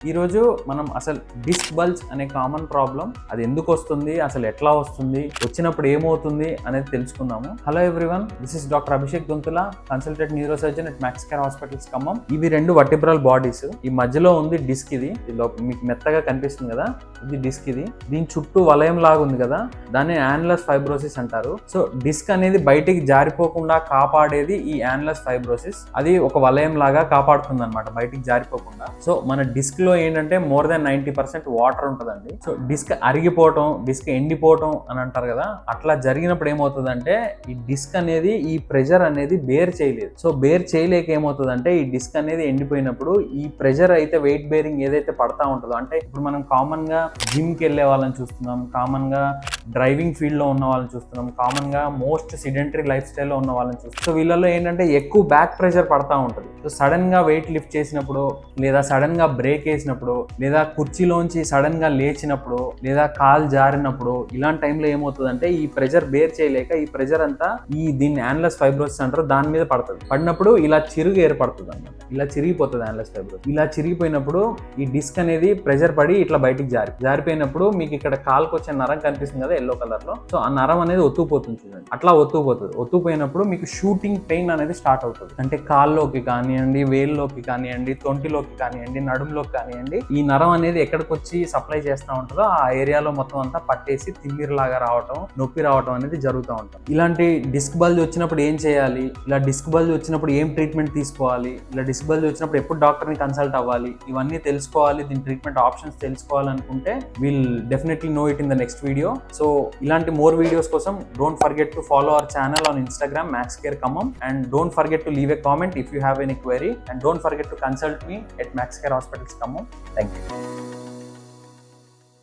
ఈ రోజు మనం అసలు డిస్క్ బల్జ్ అనే కామన్ ప్రాబ్లం అది ఎందుకు వస్తుంది, అసలు ఎట్లా వస్తుంది, వచ్చినప్పుడు ఏమవుతుంది అనేది తెలుసుకుందాము. Hello everyone, this is doctor Abhishek Guntula, consultant neurosurgeon at Max Care hospitals Khammam. ఇవి రెండు వర్టిబ్రల్ బాడీస్. ఈ మధ్యలో ఉంది డిస్క్. ఇది మీకు మెత్తగా కనిపిస్తుంది కదా, ఇది డిస్క్. ఇది దీని చుట్టూ వలయం లాగా ఉంది కదా, దాన్ని యాన్యులస్ ఫైబ్రోసిస్ అంటారు. సో డిస్క్ అనేది బయటికి జారిపోకుండా కాపాడేది ఈ యాన్యులస్ ఫైబ్రోసిస్. అది ఒక వలయం లాగా కాపాడుతుంది అనమాట, బయటికి జారిపోకుండా. సో మన డిస్క్ లో ఏంటంటే మోర్ దాన్ 90% వాటర్ ఉంటుందండి. సో డిస్క్ అరిగిపోవటం, డిస్క్ ఎండిపోవటం అని అంటారు కదా, అట్లా జరిగినప్పుడు ఏమవుతుందంటే ఈ డిస్క్ అనేది ఈ ప్రెషర్ అనేది బేర్ చేయలేదు. సో బేర్ చేయలేక ఏమవుతుందంటే ఈ డిస్క్ అనేది ఎండిపోయినప్పుడు ఈ ప్రెషర్ అయితే వెయిట్ బేరింగ్ ఏదైతే పడతా ఉంటుందో, అంటే ఇప్పుడు మనం కామన్ గా జిమ్ కి వెళ్ళే వాళ్ళని చూస్తున్నాం, కామన్ గా డ్రైవింగ్ ఫీల్డ్ లో ఉన్న వాళ్ళని చూస్తున్నాం, కామన్ గా మోస్ట్ సిడెంటరీ లైఫ్ స్టైల్ లో ఉన్న వాళ్ళని చూస్తున్నాం. సో వీళ్ళలో ఏంటంటే ఎక్కువ బ్యాక్ ప్రెషర్ పడతా ఉంటుంది. సో సడన్ గా వెయిట్ లిఫ్ట్ చేసినప్పుడు, లేదా సడన్ గా బ్రేక్ వేసినప్పుడు, లేదా కుర్చీలోంచి సడన్ గా లేచినప్పుడు, లేదా కాలు జారినప్పుడు, ఇలాంటి టైంలో ఏమవుతుందంటే ఈ ప్రెషర్ బేర్ చేయలేక ఈ ప్రెషర్ అంతా దీన్ని యాన్యులస్ ఫైబ్రోసిస్ అంటారు, దాని మీద పడుతుంది. పడినప్పుడు ఇలా చిరుగు ఏర్పడుతుంది అన్నమాట, ఇలా చిరిగిపోతుంది యాన్యులస్ ఫైబ్రోసిస్. ఇలా చిరిగిపోయినప్పుడు ఈ డిస్క్ అనేది ప్రెషర్ పడి ఇట్లా బయటికి జారిపోయినప్పుడు మీకు ఇక్కడ కాలుకు వచ్చే నరం కనిపిస్తుంది కదా ఎల్లో కలర్ లో. సో ఆ నరం అనేది ఒత్తుకుపోతుంది చూడండి, అట్లా ఒత్తుకుపోతుంది. ఒత్తుకుపోయినప్పుడు మీకు షూటింగ్ పెయిన్ అనేది స్టార్ట్ అవుతుంది. అంటే కాల్లోకి కానివ్వండి, వేల్లోకి కానివ్వండి, తొంటిలోకి కానివ్వండి, నడుములోకి కానివ్వండి, ఈ నరం అనేది ఎక్కడికి వచ్చి సప్లై చేస్తూ ఉంటుందో ఆ ఏరియాలో మొత్తం అంతా పట్టేసి తిమ్మిరిలాగా రావటం, నొప్పి రావటం అనేది జరుగుతూ ఉంటుంది. ఇలాంటి డిస్క్ బల్జ్ వచ్చినప్పుడు ఏం చేయాలి, ఇలా డిస్క్ బల్జ్ వచ్చినప్పుడు ఏం ట్రీట్మెంట్ తీసుకోవాలి, ఇలా డిస్క్ బల్జ్ వచ్చినప్పుడు ఎప్పుడు డాక్టర్ని కన్సల్ట్ అవ్వాలి, ఇవన్నీ తెలుసుకోవాలి, దీని ట్రీట్మెంట్ ఆప్షన్స్ తెలుసుకోవాలనుకుంటే will definitely know it in the next video. So ఇలాంటి మోర్ వీడియోస్ కోసం don't forget to follow our channel on Instagram Max Care Khammam, and don't forget to leave a comment if you have any query, and don't forget to consult me at Max Care Hospitals Khammam. Thank you.